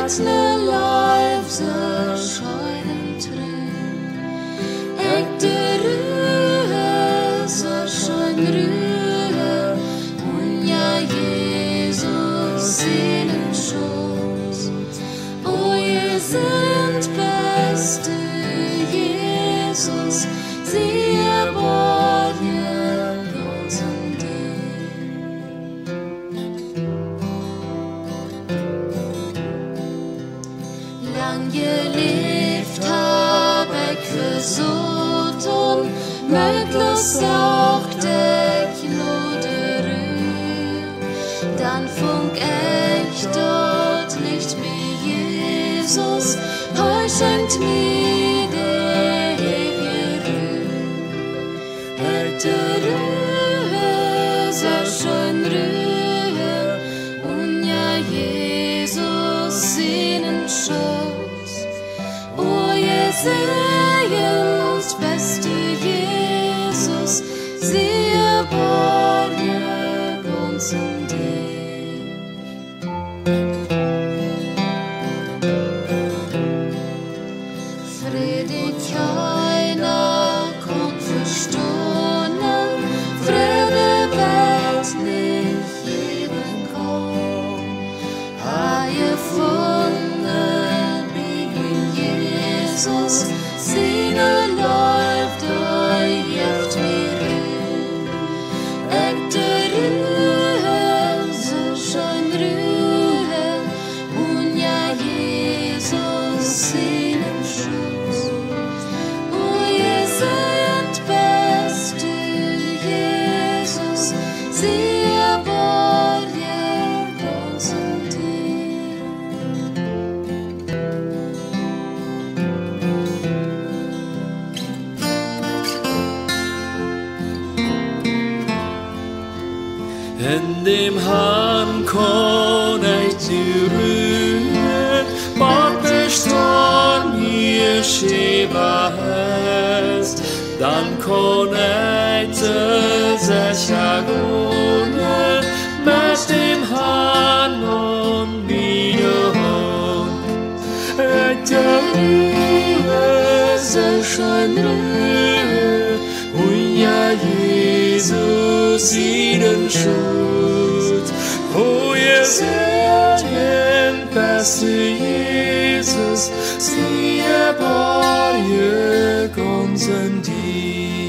met ne lief ze schijnen terug. Ik de ruhe ze schijn ruhe, und ja Jesus seinen Schoß. O ihr sind beste Jesus, sie erbarmen uns an dir. Lang gelebt hab ich versucht und möglichst auch dich nur derüber. Dann funk ich dort nicht wie Jesus, heu schenkt mir der ewige Ruhe. Der Ruhe, so schön Ruhe, und ja Jesus seinen Schoß. O ihr seht, beste Jesus, sie erbarmen uns in dir. Friede keiner kommt verstohlen, Friede wird nicht geben kann. Haie gefunden, wie Jesus, seine läuft jeft mir rühr. Ich der Ruhe, so schön Ruhe, und ja Jesus seinen Schutz. O ihr seid beste Jesus, sie erbarmen uns an dir. In dem Herrn kann ich die Ruhe, Gott bestehen hier schäber ist, dann kann ich sicher wohnen mit dem Herrn und wiederum. Der Ruhe, so schön Ruhe, und ja Jesus seinen Schutz. O ihr seid den beste Jesus, sie erbarmen uns an dir.